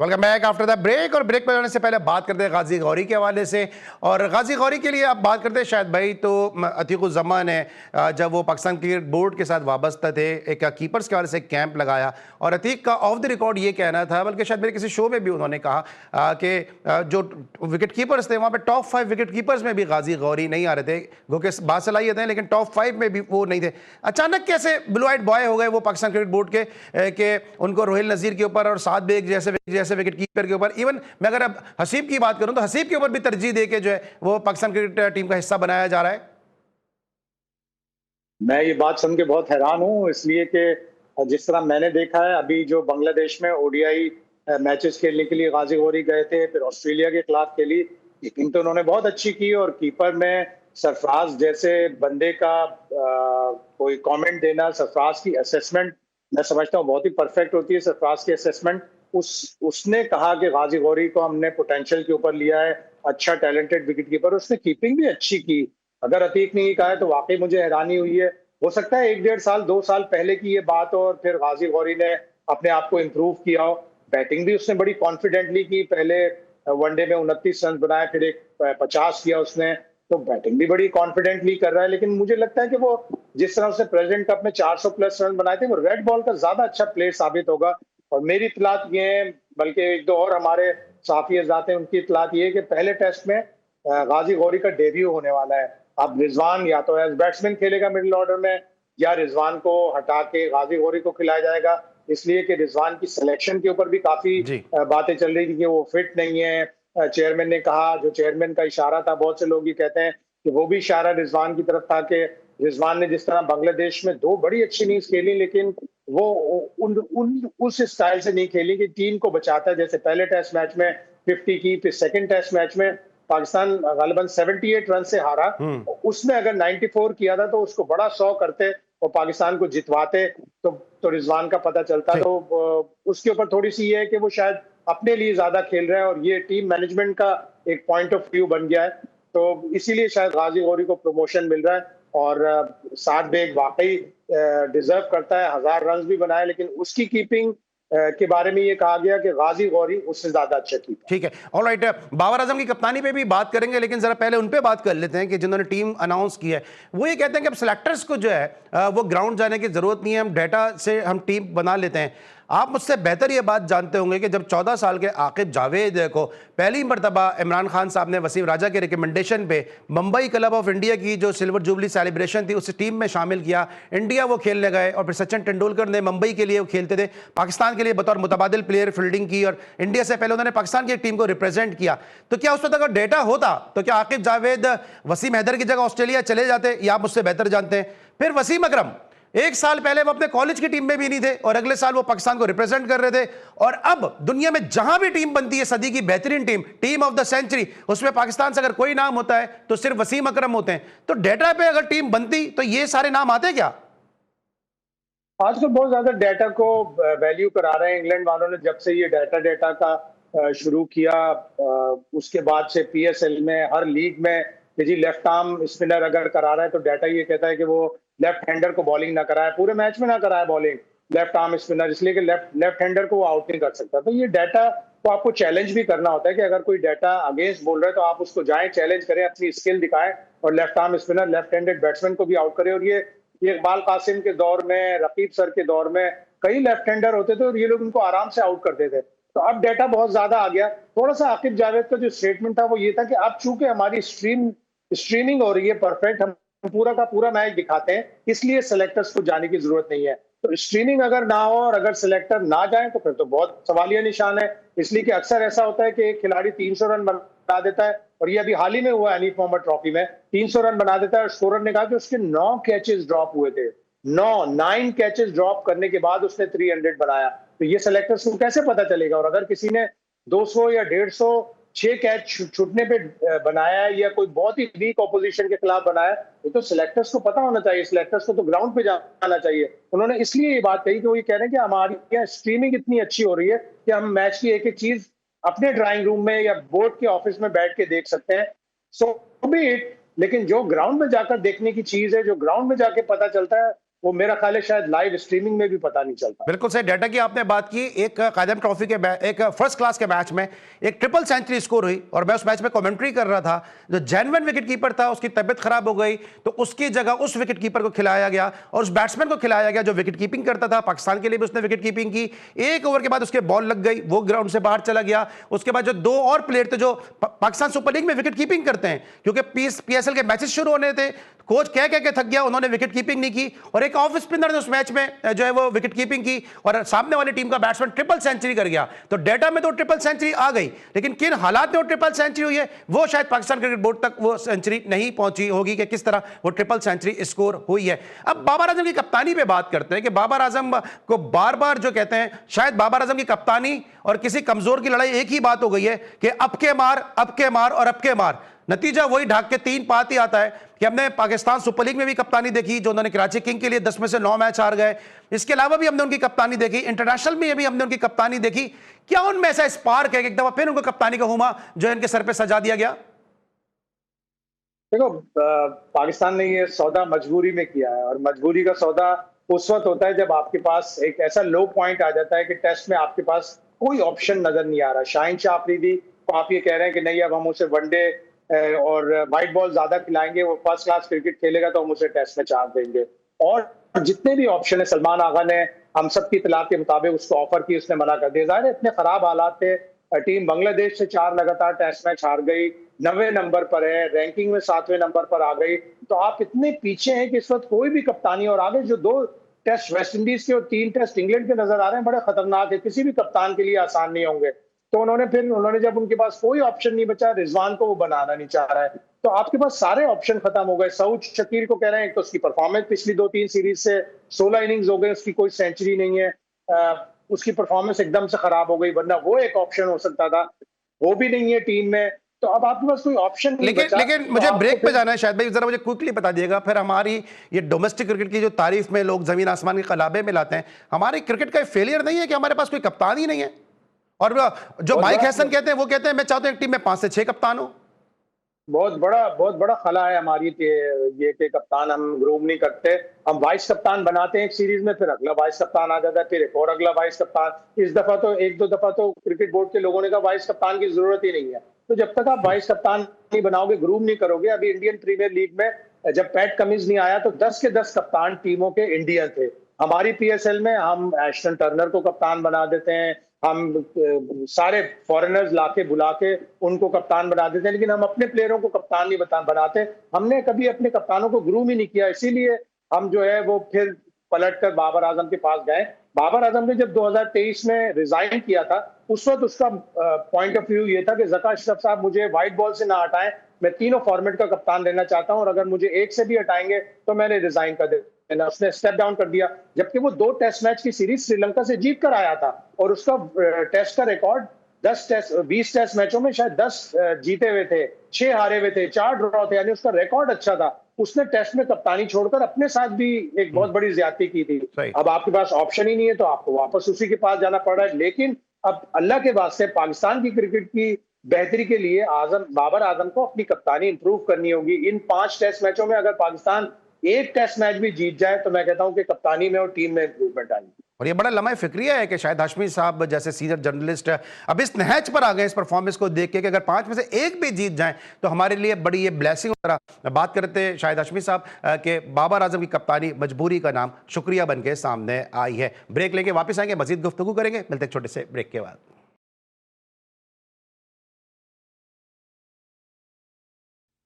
Welcome back after the break. और ब्रेक पर जाने से पहले बात करते हैं गाजी गौरी के हवाले से। और गाजी गौरी के लिए आप बात करते हैं शायद भाई, तो अतीकुज़्ज़मान है, जब वो पाकिस्तान क्रिकेट बोर्ड के साथ वाबस्ता थे, एक कीपर्स के हवाले से कैंप लगाया, और अतीक का ऑफ द रिकॉर्ड ये कहना था, बल्कि शायद मेरे किसी शो में भी उन्होंने कहा कि जो विकेट कीपर्स थे वहाँ पर टॉप 5 विकेट कीपर्स में भी गाजी गौरी नहीं आ रहे थे। गो के बासलाहियत हैं लेकिन टॉप 5 में भी वो नहीं थे। अचानक कैसे ब्लू आइट बॉय हो गए वो पाकिस्तान क्रिकेट बोर्ड के उनको रोहिल नज़ीर के ऊपर और साद बेग जैसे विकेट कीपर के ऊपर, इवन मैं अगर अब हसीब की बात करूं तो हसीब के ऊपर भी तरजीह देके जो है वो पाकिस्तान क्रिकेट टीम का हिस्सा बनाया जा रहा है। मैं ये बात सुन के बहुत हैरान हूं, इसलिए कि जिस तरह मैंने देखा है, अभी जो बांग्लादेश में ओडीआई मैचेस खेलने के लिए गाजी गौरी गए थे, फिर ऑस्ट्रेलिया के खिलाफ खेली, कीपिंग तो उन्होंने बहुत अच्छी की, और कीपर में सरफराज जैसे बंदे का कोई कमेंट देना, सरफराज की असेसमेंट मैं समझता हूँ बहुत ही परफेक्ट होती है। सरफराज की असेसमेंट, उसने कहा कि गाजी गौरी को हमने पोटेंशियल के ऊपर लिया है, अच्छा टैलेंटेड विकेट कीपर, उसने कीपिंग भी अच्छी की। अगर अतीक ने ये कहा है तो वाकई मुझे हैरानी हुई है। हो सकता है 1-1.5 साल 2 साल पहले की ये बात हो, और फिर गाजी गौरी ने अपने आप को इम्प्रूव किया हो। बैटिंग भी उसने बड़ी कॉन्फिडेंटली की, पहले वनडे में 29 रन बनाए, फिर एक 50 किया उसने, तो बैटिंग भी बड़ी कॉन्फिडेंटली कर रहा है। लेकिन मुझे लगता है कि वो जिस तरह उसने प्रेसिडेंट कप में 400 प्लस रन बनाए थे, वो रेड बॉल का ज्यादा अच्छा प्लेयर साबित होगा। और मेरी इतलात ये है, बल्कि एक दो और हमारे साथी हजरात हैं, उनकी इतलात ये है कि पहले टेस्ट में गाजी गौरी का डेब्यू होने वाला है। अब रिजवान या तो एज बैट्समैन खेलेगा मिडिल ऑर्डर में, या रिजवान को हटा के गाजी गौरी को खिलाया जाएगा, इसलिए कि रिजवान की सिलेक्शन के ऊपर भी काफी बातें चल रही थी कि वो फिट नहीं है। चेयरमैन ने कहा, जो चेयरमैन का इशारा था, बहुत से लोग ये कहते हैं कि वो भी इशारा रिजवान की तरफ था कि रिजवान ने जिस तरह बांग्लादेश में 2 बड़ी अच्छी इनिंग्स खेली, लेकिन वो उस स्टाइल से नहीं खेली कि टीम को बचाता है। जैसे पहले टेस्ट मैच में 50 की, फिर सेकंड टेस्ट मैच में पाकिस्तान गालिबन 78 रन से हारा, उसने अगर 94 किया था तो उसको बड़ा 100 करते और पाकिस्तान को जितवाते, तो रिजवान का पता चलता। तो उसके ऊपर थोड़ी सी ये है कि वो शायद अपने लिए ज्यादा खेल रहे हैं, और ये टीम मैनेजमेंट का एक पॉइंट ऑफ व्यू बन गया है, तो इसीलिए शायद गाजी गौरी को प्रमोशन मिल रहा है। और साद बेग वाकई डिजर्व करता है, 1000 रन भी बनाए, लेकिन उसकी कीपिंग के बारे में ये कहा गया कि गाजी गौरी उससे ज्यादा अच्छा कीपर। ठीक है, ऑलराइट। बाबर आजम की कप्तानी पे भी बात करेंगे, लेकिन जरा पहले उन पे बात कर लेते हैं कि जिन्होंने टीम अनाउंस की है। वो ये कहते हैं कि अब सिलेक्टर्स को जो है वो ग्राउंड जाने की जरूरत नहीं है, हम डाटा से हम टीम बना लेते हैं। आप मुझसे बेहतर ये बात जानते होंगे कि जब 14 साल के आकिब जावेद को पहली मरतबा इमरान खान साहब ने वसीम राजा के रिकमेंडेशन पे मुंबई क्लब ऑफ इंडिया की जो सिल्वर जुबली सेलिब्रेशन थी उस टीम में शामिल किया, इंडिया वो खेलने गए, और फिर सचिन तेंदुलकर ने मुंबई के लिए वो खेलते थे, पाकिस्तान के लिए बतौर मुतबादिल प्लेयर फील्डिंग की, और इंडिया से पहले उन्होंने पाकिस्तान की टीम को रिप्रेजेंट किया। तो क्या उस वक्त अगर डेटा होता तो क्या आकिब जावेद वसीम हैदर की जगह ऑस्ट्रेलिया चले जाते? या आप मुझसे बेहतर जानते हैं। फिर वसीम अकरम 1 साल पहले वो अपने कॉलेज की टीम में भी नहीं थे, और अगले साल वो पाकिस्तान को रिप्रेजेंट कर रहे थे, और अब दुनिया में जहां भी टीम बनती है, सदी की बेहतरीन टीम ऑफ द सेंचुरी, उसमें पाकिस्तान से अगर कोई नाम होता है तो सिर्फ वसीम अकरम होते हैं। तो डेटा पे अगर टीम बनती तो ये सारे नाम आते क्या? आजकल बहुत ज्यादा डाटा को वैल्यू करा रहे हैं इंग्लैंड वालों ने, जब से ये डाटा का शुरू किया, उसके बाद से पीएसएल में हर लीग में कि जी लेफ्ट आर्म स्पिनर अगर करा रहा है तो डाटा ये कहता है कि वो लेफ्ट हैंडर को बॉलिंग ना कराए, पूरे मैच में ना कराए बॉलिंग लेफ्ट आर्म स्पिनर, इसलिए कि लेफ्ट हैंडर को वो आउट नहीं कर सकता। तो ये डाटा को आपको चैलेंज भी करना होता है कि अगर कोई डाटा अगेंस्ट बोल रहा है तो आप उसको जाएं, चैलेंज करें, अपनी स्किल दिखाएं, और left arm spinner, left handed batsman को भी आउट करें। और ये इकबाल कासिम के दौर में, रकीब सर के दौर में कई लेफ्ट हैंडर होते थे और ये लोग उनको आराम से आउट करते थे। तो अब डाटा बहुत ज्यादा आ गया। थोड़ा सा आकिब जावेद का जो स्टेटमेंट था वो ये था कि अब चूंकि हमारी स्ट्रीमिंग हो रही है परफेक्ट, हम पूरा का पूरा मैच दिखाते हैं, इसलिए सेलेक्टर्स को जाने की जरूरत नहीं है। तो स्ट्रीमिंग अगर ना हो और अगर सिलेक्टर ना जाए तो फिर तो बहुत सवालिया निशान है, इसलिए कि अक्सर ऐसा होता है कि एक खिलाड़ी 300 रन बना देता है, और ये अभी हाल ही में हुआ अनीफ मोहम्मद ट्रॉफी में 300 रन बना देता है, और स्कोरर ने कहा कि उसके 9 कैचेस ड्रॉप हुए थे, 9 कैचेस ड्रॉप करने के बाद उसने 300 बनाया। तो ये सेलेक्टर्स को कैसे पता चलेगा? और अगर किसी ने 200 या 150 6 कैच छूटने पे बनाया है, या कोई बहुत ही वीक ऑपोजिशन के खिलाफ बनाया है, ये तो सिलेक्टर्स को पता होना चाहिए। सिलेक्टर्स को तो ग्राउंड पे जाना चाहिए। उन्होंने इसलिए ये बात कही कि वो ये कह रहे हैं कि हमारी यहाँ स्ट्रीमिंग इतनी अच्छी हो रही है कि हम मैच की एक एक चीज अपने ड्राइंग रूम में या बोर्ड के ऑफिस में बैठ के देख सकते हैं। सो बी इट, लेकिन जो ग्राउंड में जाकर देखने की चीज है, जो ग्राउंड में जाके पता चलता है, वो मेरा ख्याल है शायद लाइव स्ट्रीमिंग में भी पता नहीं चलता। बिल्कुल सही डाटा की आपने बात की। एक कायदम ट्रॉफी के एक फर्स्ट क्लास के मैच में एक ट्रिपल सेंचुरी स्कोर हुई, और मैं उस मैच में कमेंट्री कर रहा था। जो जेन्युइन विकेट कीपर था उसकी तबियत खराब हो गई, तो उसकी जगह उस विकेट कीपर को खिलाया गया और उस बैट्समैन को खिलाया गया जो विकेट कीपिंग करता था। पाकिस्तान के लिए भी उसने विकेट कीपिंग की। एक ओवर के बाद उसके बॉल लग गई, वो ग्राउंड से बाहर चला गया। उसके बाद जो 2 और प्लेयर थे जो पाकिस्तान सुपर लीग में विकेट कीपिंग करते हैं, क्योंकि PSL के मैचेस शुरू होने थे, कोच कह के थक गया, उन्होंने विकेट कीपिंग नहीं की, और एक ऑफ स्पिनर ने उस मैच में जो है वो विकेट कीपिंग की, और सामने वाली टीम का बैट्समैन ट्रिपल सेंचुरी कर गया। तो डेटा में तो ट्रिपल सेंचुरी आ गई, लेकिन किन हालात में वो ट्रिपल सेंचुरी हुई है, वो शायद पाकिस्तान क्रिकेट बोर्ड तक वो सेंचुरी नहीं पहुंची होगी कि किस तरह वो ट्रिपल सेंचुरी स्कोर हुई है। अब बाबर आजम की कप्तानी पे बात करते हैं कि बाबर आजम को बार बार जो कहते हैं, शायद बाबर आजम की कप्तानी और किसी कमजोर की लड़ाई एक ही बात हो गई है कि अब के मार, अब के मार और अब के मार। नतीजा वही ढाक के 3 पात ही आता है कि हमने पाकिस्तान सुपर लीग में भी कप्तानी देखी, जो उन्होंने कराची किंग के लिए 10 में से 9 मैच हार गए। इसके अलावा भी हमने उनकी कप्तानी देखी, इंटरनेशनल में भी हमने उनकी कप्तानी देखी। क्या उनमें ऐसा स्पार्क है कि एक दफा फिर उनको कप्तानी का हुमा जो इनके सर पे सजा दिया गया? देखो, पाकिस्तान ने ये सौदा मजबूरी में किया है, और मजबूरी का सौदा उस वक्त होता है जब आपके पास एक ऐसा लो पॉइंट आ जाता है कि टेस्ट में आपके पास कोई ऑप्शन नजर नहीं आ रहा। शाहीन शाह अफरीदी को आप ये कह रहे हैं कि नहीं, अब हम उसे वनडे और वाइट बॉल ज्यादा खिलाएंगे, वो फर्स्ट क्लास क्रिकेट खेलेगा तो हम उसे टेस्ट में चांस देंगे। और जितने भी ऑप्शन है, सलमान आगा ने हम सब की इतला के मुताबिक उसको ऑफर की, उसने मना कर दिया। जाहिर है इतने खराब हालात थे, टीम बांग्लादेश से 4 लगातार टेस्ट मैच हार गई, 90 नंबर पर है, रैंकिंग में 7वें नंबर पर आ गई। तो आप इतने पीछे हैं कि इस वक्त कोई भी कप्तानी, और आगे जो 2 टेस्ट वेस्ट इंडीज के और 3 टेस्ट इंग्लैंड के नजर आ रहे हैं, बड़े खतरनाक है, किसी भी कप्तान के लिए आसान नहीं होंगे। तो उन्होंने जब उनके पास कोई ऑप्शन नहीं बचा, रिजवान को वो बनाना नहीं चाह रहा है, तो आपके पास सारे ऑप्शन खत्म हो गए। सऊद शकील को कह रहे हैं, तो उसकी परफॉर्मेंस पिछली 2-3 सीरीज से 16 इनिंग्स हो गए, उसकी कोई सेंचुरी नहीं है, उसकी परफॉर्मेंस एकदम से खराब हो गई, वरना वो एक ऑप्शन हो सकता था, वो भी नहीं है टीम में। तो अब आपके पास कोई ऑप्शन नहीं बचा। लेकिन मुझे ब्रेक पे जाना है शायद भाई, जरा मुझे क्विकली बता दिएगा, फिर हमारी ये डोमेस्टिक क्रिकेट की जो तारीफ में लोग जमीन आसमान के कलाबे में लाते हैं, हमारी क्रिकेट का फेलियर नहीं है कि हमारे पास कोई कप्तान ही नहीं है? और जो माइक हैसन कहते हैं, वो कहते हैं मैं चाहता हूं एक टीम में 5 से 6 कप्तान हो। बहुत बड़ा खला है हमारी ये कि कप्तान हम ग्रूम नहीं करते। हम वाइस कप्तान बनाते हैं एक सीरीज में, फिर अगला वाइस कप्तान आ जाता है, फिर एक और अगला वाइस कप्तान। इस दफा तो 1-2 दफा तो क्रिकेट बोर्ड के लोगों ने कहा वाइस कप्तान की जरूरत ही नहीं है। तो जब तक आप वाइस कप्तान नहीं बनाओगे, ग्रूम नहीं करोगे। अभी इंडियन प्रीमियर लीग में जब पैट कमिंस नहीं आया तो 10 के 10 कप्तान टीमों के इंडियन थे। हमारी PSL में हम एस्टन टर्नर को कप्तान बना देते हैं, हम सारे फॉरेनर्स लाके बुला के उनको कप्तान बना देते हैं, लेकिन हम अपने प्लेयरों को कप्तान नहीं बनाते। हमने कभी अपने कप्तानों को ग्रूम ही नहीं किया, इसीलिए हम जो है वो फिर पलट कर बाबर आजम के पास गए। बाबर आजम ने जब 2023 में रिजाइन किया था, उस वक्त उसका पॉइंट ऑफ व्यू ये था कि ज़का अशरफ साहब मुझे व्हाइट बॉल से ना हटाएं, मैं तीनों फॉर्मेट का कप्तान रहना चाहता हूं, और अगर मुझे एक से भी हटाएंगे तो मैंने रिजाइन कर देना। उसने स्टेप डाउन कर दिया, जबकि वो 2 टेस्ट मैच की सीरीज श्रीलंका से जीत कर आया था, और उसका टेस्ट का रिकॉर्ड 20 टेस्ट मैचों में शायद 10 जीते हुए थे, 6 हारे हुए थे, 4 ड्रॉ थे, यानी उसका रिकॉर्ड अच्छा था। उसने टेस्ट में कप्तानी छोड़कर अपने साथ भी एक बहुत बड़ी ज्यादती की थी। अब आपके पास ऑप्शन ही नहीं है, तो आपको वापस उसी के पास जाना पड़ रहा है। लेकिन अब अल्लाह के वास्ते पाकिस्तान की क्रिकेट की बेहतरी के लिए बाबर आजम को अपनी कप्तानी इंप्रूव करनी होगी। इन 5 टेस्ट मैचों में अगर पाकिस्तान एक टेस्ट मैच भी जीत जाए तो मैं कहता हूं कि कप्तानी में और टीम में इंप्रूवमेंट आएगी। और ये बड़ा लम्हा फिक्रिया है कि शायद हाशमी साहब जैसे सीनियर जर्नलिस्ट अब इस नहज पर आ गए इस परफॉर्मेंस को देख के कि अगर 5 में से एक भी जीत जाएं तो हमारे लिए बड़ी ये ब्लेसिंग तरह बात करते हैं शायद हाशमी साहब कि बाबर आजम की कप्तानी मजबूरी का नाम शुक्रिया बन के सामने आई है। ब्रेक लेके वापस आएंगे, मजीद गुफ्तगू करेंगे, मिलते हैं छोटे से ब्रेक के बाद।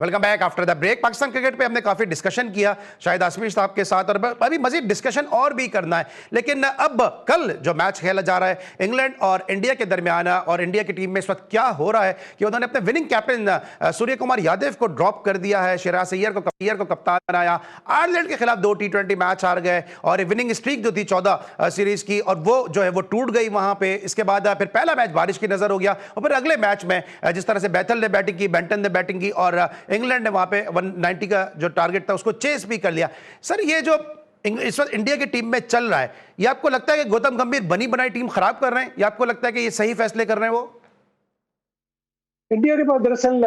Welcome back after the break. Pakistan cricket पे हमने काफी डिस्कशन किया शायद आसमी साहब के साथ, और अभी मजीद डिस्कशन और भी करना है। लेकिन अब कल जो मैच खेला जा रहा है इंग्लैंड और इंडिया के दरमियान, और इंडिया की टीम में इस वक्त क्या हो रहा है कि उन्होंने अपने विनिंग कैप्टन सूर्य कुमार यादव को ड्रॉप कर दिया है, शिराज अय्यर को कप्तान बनाया। आयरलैंड के खिलाफ 2 T20 मैच हार गए और विनिंग स्ट्रीक जो थी 14 सीरीज की, और वो जो है वो टूट गई वहां पे। इसके बाद फिर पहला मैच बारिश की नजर हो गया, और फिर अगले मैच में जिस तरह से बैथल ने बैटिंग की, बेंटन ने बैटिंग की, और इंग्लैंड ने वहां पे 190 का जो टारगेट था उसको चेस भी कर लिया। सर, ये जो इस वक्त इंडिया की टीम में चल रहा है, ये आपको लगता है कि गौतम गंभीर बनी बनाई टीम खराब कर रहे हैं, या आपको लगता है कि ये सही फैसले कर रहे हैं? वो इंडिया के पास दरअसल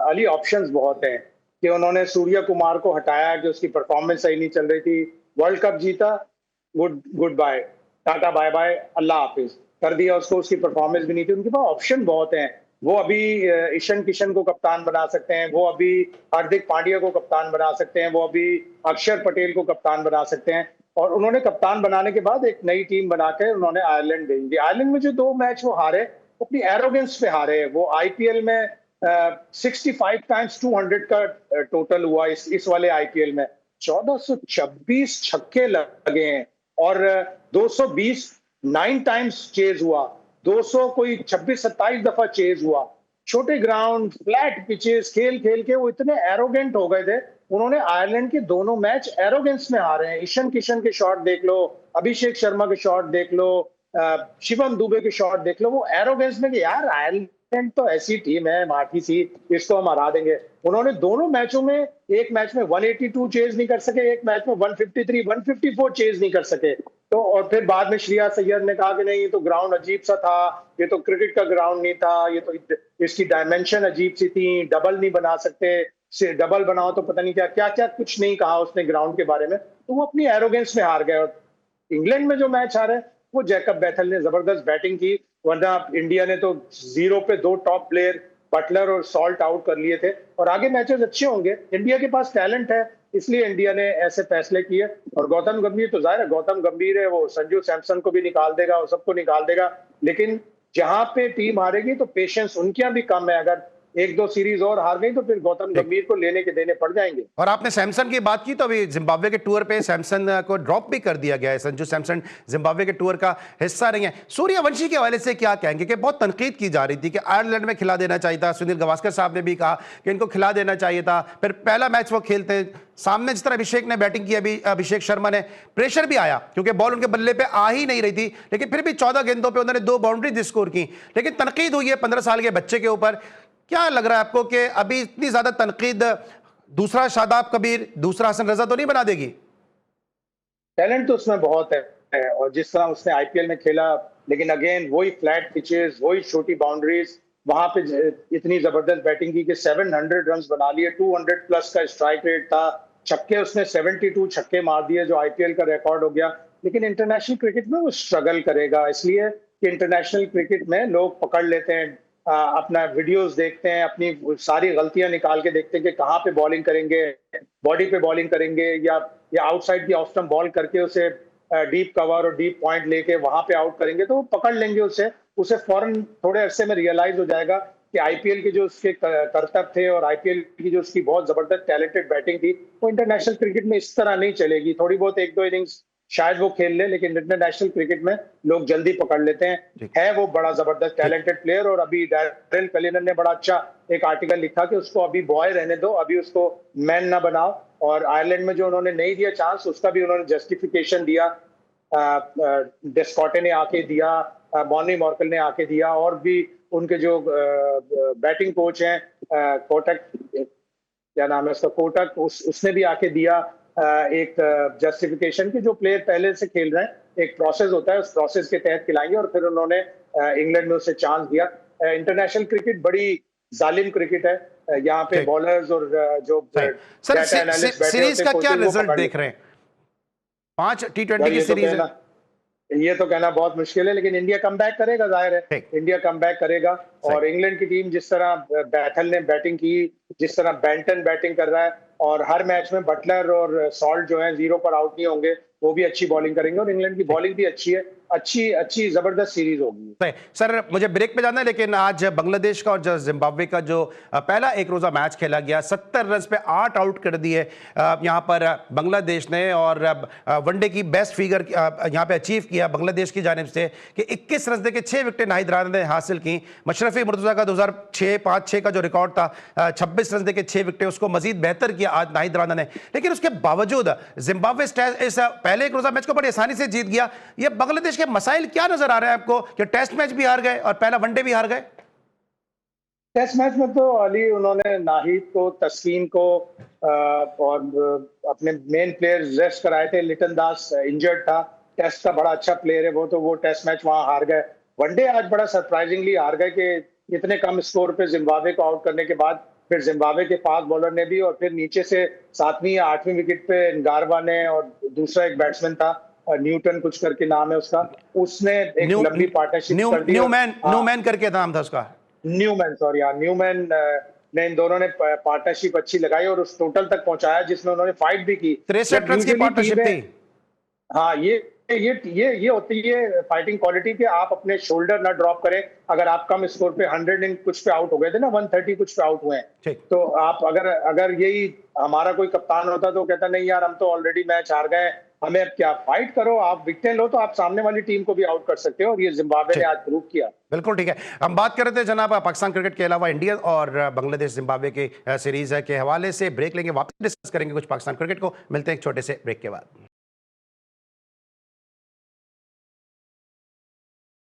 अली ऑप्शंस बहुत हैं कि उन्होंने सूर्य कुमार को हटाया कि उसकी परफॉर्मेंस सही नहीं चल रही थी। वर्ल्ड कप जीता, good bye, tata bye bye, अल्लाह हाफिज कर दिया उसको, उसकी परफॉर्मेंस भी नहीं थी। उनके पास ऑप्शन बहुत हैं। वो अभी ईशान किशन को कप्तान बना सकते हैं, वो अभी हार्दिक पांड्या को कप्तान बना सकते हैं, वो अभी अक्षर पटेल को कप्तान बना सकते हैं। और उन्होंने कप्तान बनाने के बाद एक नई टीम बनाकर उन्होंने आयरलैंड भेज दी। आयरलैंड में जो 2 मैच वो हारे, अपनी एरोगेंस पे हारे। वो आईपीएल में 65 टाइम्स 200 का टोटल हुआ इस वाले आईपीएल में। 1426 छक्के लगे हैं और 220 9 टाइम्स चेज हुआ, 200 कोई 26-27 दफा चेज हुआ। छोटे ग्राउंड, फ्लैट पिचेस खेल खेल के वो इतने एरोगेंट हो गए थे। उन्होंने आयरलैंड के दोनों मैच एरोगेंस में हारे हैं। ईशान किशन के शॉट देख लो, अभिषेक शर्मा के शॉट देख लो, शिवम दुबे के शॉट देख लो, वो एरोगेंस में कि यार आयरलैंड तो ऐसी टीम है माठी सी, इसको हम हरा देंगे। उन्होंने दोनों मैचों में, एक मैच में 182 चेज नहीं कर सके, एक मैच में 153 154 चेज नहीं कर सके। तो और फिर बाद में श्रेयस अय्यर ने कहा कि नहीं, ये तो ग्राउंड अजीब सा था, ये तो क्रिकेट का ग्राउंड नहीं था, ये तो इसकी डायमेंशन अजीब सी थी, डबल नहीं बना सकते, डबल बनाओ तो पता नहीं क्या क्या क्या, कुछ नहीं कहा उसने ग्राउंड के बारे में। तो वो अपनी एरोगेंस में हार गए। और इंग्लैंड में जो मैच हारे, वो जैकब बैथल ने जबरदस्त बैटिंग की, वरना इंडिया ने तो 0 पे 2 टॉप प्लेयर बटलर और सॉल्ट आउट कर लिए थे। और आगे मैचेस अच्छे होंगे, इंडिया के पास टैलेंट है, इसलिए इंडिया ने ऐसे फैसले किए। और गौतम गंभीर तो जाहिर है, गौतम गंभीर है, वो संजू सैमसन को भी निकाल देगा और सबको निकाल देगा। लेकिन जहां पे टीम हारेगी तो पेशेंस उनके यहाँ भी कम है। अगर 1-2 सीरीज और हार गई तो फिर गौतम गंभीर को लेने के देने पड़ जाएंगे। और आपने सैमसन की बात की, तो अभी जिम्बाब्वे के टूर पे सैमसन को ड्रॉप भी कर दिया गया है। संजू सैमसन जिम्बाब्वे के टूर का हिस्सा नहीं है। सूर्यवंशी के हवाले से क्या कहेंगे कि बहुत तनकीद की जा रही थी कि आयरलैंड में खिला देना चाहिए था। सुनील गावस्कर साहब ने भी कहा कि इनको खिला देना चाहिए था। फिर पहला मैच वो खेलते सामने, जिस तरह अभिषेक ने बैटिंग की, अभी अभिषेक शर्मा ने, प्रेशर भी आया क्योंकि बॉल उनके बल्ले पे आ ही नहीं रही थी, लेकिन फिर भी 14 गेंदों पे उन्होंने 2 बाउंड्री स्कोर की। लेकिन तनकीद हुई है 15 साल के बच्चे के ऊपर। क्या लग रहा है आपको कि अभी इतनी ज्यादा तनकीद दूसरा शादाब कबीर, दूसरा हसन रजा तो नहीं बना देगी? टैलेंट तो उसमें बहुत है, और जिस तरह उसने आईपीएल में खेला, लेकिन अगेन वही फ्लैट पिचेस, वही छोटी बाउंड्रीज, वहां पे इतनी जबरदस्त बैटिंग की कि 700 रन बना लिए, 200 प्लस का स्ट्राइक रेट था, छक्के उसने 72 छक्के मार दिए, जो आईपीएल का रिकॉर्ड हो गया। लेकिन इंटरनेशनल क्रिकेट में वो स्ट्रगल करेगा, इसलिए कि इंटरनेशनल क्रिकेट में लोग पकड़ लेते हैं, अपना वीडियोस देखते हैं, अपनी सारी गलतियां निकाल के देखते हैं कि कहाँ पे बॉलिंग करेंगे, बॉडी पे बॉलिंग करेंगे, या आउटसाइड की ऑफ स्टंप बॉल करके उसे डीप कवर और डीप पॉइंट लेके वहां पे आउट करेंगे, तो वो पकड़ लेंगे उसे फौरन थोड़े अरसे में रियलाइज हो जाएगा कि आईपीएल के जो उसके करतब थे और आईपीएल की जो उसकी बहुत जबरदस्त टैलेंटेड बैटिंग थी, वो इंटरनेशनल क्रिकेट में इस तरह नहीं चलेगी। थोड़ी बहुत 1-2 इनिंग्स शायद वो खेल ले, लेकिन इंटरनेशनल क्रिकेट में लोग जल्दी पकड़ लेते हैं। है वो बड़ा जबरदस्त टैलेंटेड प्लेयर, और अभी डैरेल कलिनन ने बड़ा अच्छा एक आर्टिकल लिखा कि उसको अभी बॉय रहने दो, अभी उसको मैन ना बनाओ। और आयरलैंड में जो उन्होंने नहीं दिया चांस, उसका भी उन्होंने जस्टिफिकेशन दिया, डेस्कॉटे ने आके दिया, मॉर्नी मॉर्कल ने आके दिया, और भी उनके जो बैटिंग कोच हैं, कोटक, क्या नाम है उसका, कोटक, उसने भी आके दिया एक जस्टिफिकेशन की जो प्लेयर पहले से खेल रहे हैं, एक प्रोसेस होता है, उस प्रोसेस के तहत खिलाएंगे। और फिर उन्होंने इंग्लैंड में उसे चांस दिया। इंटरनेशनल क्रिकेट बड़ी जालिम क्रिकेट है, यहाँ पे बॉलर्स और जो सर सीरीज का क्या रिजल्ट देख रहे हैं? 5 T20 की सीरीज है, ये तो कहना बहुत मुश्किल है, लेकिन इंडिया कम बैक करेगा, जाहिर है इंडिया कम बैक करेगा। और इंग्लैंड की टीम, जिस तरह बैथल ने बैटिंग की, जिस तरह बेंटन बैटिंग कर रहा है, और हर मैच में बटलर और सॉल्ट जो है 0 पर आउट नहीं होंगे, वो भी अच्छी बॉलिंग करेंगे। और इंग्लैंड की बॉलिंग भी अच्छी है। अच्छी अच्छी जबरदस्त सीरीज होगी। सही। सर मुझे ब्रेक पे जाना है, लेकिन आज बांग्लादेश का और जिम्बाब्वे का जो पहला एक रोजा मैच खेला गया, 70 रन पे 8 आउट कर दिए यहां पर बांग्लादेश ने, और वनडे की बेस्ट फिगर यहां पे अचीव किया बांग्लादेश की जानिब से कि 21 रन देके 6 विकेटें नाहिद राणा ने हासिल की। मशरफी मुर्तजा का 2006-5-6 का जो रिकॉर्ड था, 26 रन देके 6 विकेटें, उसको मजीद बेहतर किया आज नाहिद राणा ने। लेकिन उसके बावजूद जिम्बाब्वे इस पहले एक रोजा मैच को बड़ी आसानी से जीत गया। ये बांग्लादेश के मसाइल क्या नजर आ रहे हैं आपको कि टेस्ट मैच भी हार गए और पहला वनडे भी हार गए? टेस्ट मैच में तो अली उन्होंने नाहिद को, तस्कीन को और अपने मेन प्लेयर रेस्ट कराए थे। लिटन दास इंजर्ड था, टेस्ट का बड़ा अच्छा प्लेयर है वो, तो वो टेस्ट मैच वहां हार गए। वनडे आज बड़ा सरप्राइजिंगली हार गए कि इतने कम स्कोर पे जिम्बाब्वे को आउट करने के बाद फिर जिम्बाब्वे के फास्ट बॉलर ने भी, और फिर नीचे से 7वीं या 8वीं विकेट पे नगारवा ने, और दूसरा एक बैट्समैन था न्यूटन कुछ करके नाम है उसका, उसने एक लंबी पार्टनरशिप कर दी। न्यूमैन करके नाम था उसका, न्यूमैन, सॉरी हाँ, न्यूमैन ने, इन दोनों ने पार्टनरशिप अच्छी लगाई और उस टोटल तक पहुंचाया जिसमें उन्होंने फाइट भी की। 63 रन की पार्टनरशिप थी। हाँ, ये होती है फाइटिंग क्वालिटी कि आप अपने शोल्डर ना ड्रॉप करें। अगर आप कम स्कोर पे 100 इन कुछ पे आउट हो गए थे ना, 130 कुछ पे आउट हुए हैं, तो आप अगर यही हमारा कोई कप्तान होता तो कहता नहीं यार हम तो ऑलरेडी मैच हार गए, हमें अब क्या, फाइट करो, आप विकेट लो तो आप सामने वाली टीम को भी आउट कर सकते हो, और ये जिम्बाब्वे ने आज प्रूव किया। बिल्कुल ठीक है। हम बात कर रहे थे जनाब पाकिस्तान क्रिकेट के अलावा इंडिया और बांग्लादेश जिम्बाब्वे की सीरीज है के हवाले से। ब्रेक लेंगे, वापस डिस्कस करेंगे कुछ पाकिस्तान क्रिकेट को। मिलते हैं एक छोटे से ब्रेक के बाद।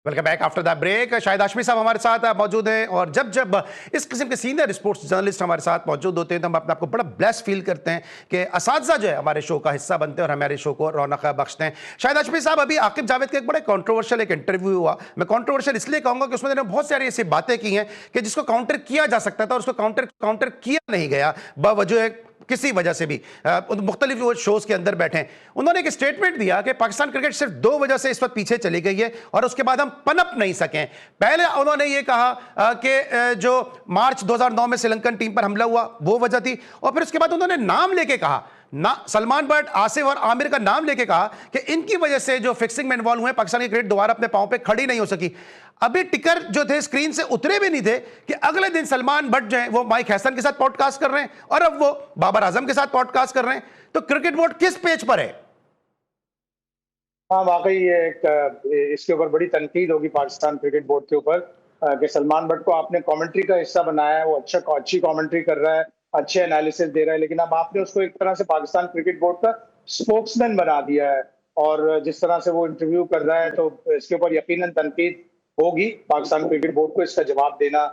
Welcome back after the break. Shahid Hashmi साहब हमारे साथ मौजूद हैं, और जब जब इस किस्म के सीनियर स्पोर्ट्स जर्नलिस्ट हमारे साथ मौजूद होते हैं तो हम अपने आपको बड़ा ब्लेस फील करते हैं कि असातिज़ा जो है हमारे शो का हिस्सा बनते हैं और हमारे शो को रौनक बख्शते हैं। शाहिद हाशमी साहब, अभी आकिब जावेद का एक बड़ा कंट्रोवर्शियल एक इंटरव्यू हुआ। मैं कंट्रोवर्शियल इसलिए कहूंगा कि उसमें बहुत सारी ऐसी बातें की हैं कि जिसको काउंटर किया जा सकता था और उसको काउंटर किया नहीं गया बावजूद किसी वजह से भी। मुख्तलिफ वो शोज के अंदर बैठे हैं। उन्होंने एक स्टेटमेंट दिया कि पाकिस्तान क्रिकेट सिर्फ 2 वजह से इस वक्त पीछे चली गई है और उसके बाद हम पनप नहीं सकें। पहले उन्होंने ये कहा कि जो मार्च 2009 में श्रीलंकन टीम पर हमला हुआ वो वजह थी, और फिर उसके बाद उन्होंने नाम लेके कहा ना, सलमान बट, आसिफ और आमिर का नाम लेके कहा कि इनकी वजह से जो फिक्सिंग में इन्वॉल्व हुए पाकिस्तान की क्रिकेट दोबारा अपने पांव पे खड़ी नहीं हो सकी। अभी टिकर जो थे स्क्रीन से उतरे भी नहीं थे कि अगले दिन सलमान बट जो है वो माइक हैसन के साथ पॉडकास्ट कर रहे हैं और अब वो बाबर आजम के साथ पॉडकास्ट कर रहे हैं। तो क्रिकेट बोर्ड किस पेज पर है? हाँ, वाकई ये इसके ऊपर बड़ी तनकीद होगी पाकिस्तान क्रिकेट बोर्ड के ऊपर कि सलमान बट को आपने कमेंट्री का हिस्सा बनाया है, वो अच्छी कमेंट्री कर रहा है, अच्छे एनालिसिस दे रहा है, लेकिन अब आपने उसको एक तरह से पाकिस्तान क्रिकेट बोर्ड का स्पोक्समैन बना दिया है। और जिस तरह से वो इंटरव्यू कर रहा है तो इसके ऊपर यकीनन तनकीद होगी। पाकिस्तान क्रिकेट बोर्ड को इसका जवाब देना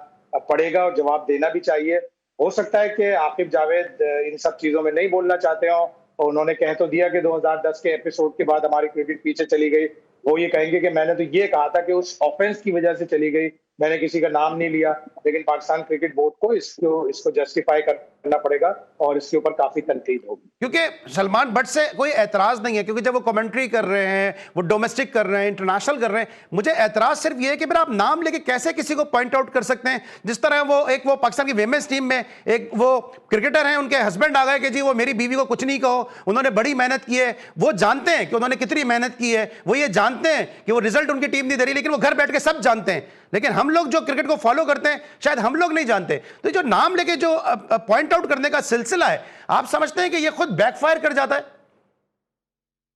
पड़ेगा और जवाब देना भी चाहिए। हो सकता है कि आकिब जावेद इन सब चीजों में नहीं बोलना चाहते हो, और उन्होंने कह तो दिया कि 2010 के एपिसोड के बाद हमारी क्रिकेट पीछे चली गई। वो ये कहेंगे कि मैंने तो ये कहा था कि उस ऑफेंस की वजह से चली गई, मैंने किसी का नाम नहीं लिया। लेकिन पाकिस्तान क्रिकेट बोर्ड को इसको जस्टिफाई करना पड़ेगा और इसके ऊपर काफी तनकीद होगी, क्योंकि सलमान बट से कोई एतराज नहीं है, क्योंकि जब वो कमेंट्री कर रहे हैं, वो डोमेस्टिक कर रहे हैं, इंटरनेशनल कर रहे हैं। मुझे एतराज सिर्फ ये है कि फिर आप नाम लेके कैसे किसी को पॉइंट आउट कर सकते हैं? जिस तरह वो पाकिस्तान की विमेंस टीम में एक वो क्रिकेटर हैं, उनके हस्बैंड आ गए कि जी वो मेरी बीवी को कुछ नहीं कहो, उन्होंने बड़ी मेहनत की है, वो जानते हैं कि उन्होंने कितनी मेहनत की है, वो ये जानते हैं कि वो रिजल्ट उनकी टीम नहीं दे रही, लेकिन वो घर बैठ के सब जानते हैं। लेकिन हम लोग जो क्रिकेट को फॉलो करते हैं शायद हम लोग नहीं जानते। तो जो नाम लेके जो पॉइंट आउट करने का सिलसिला है, आप समझते हैं कि ये खुद बैकफायर कर जाता है?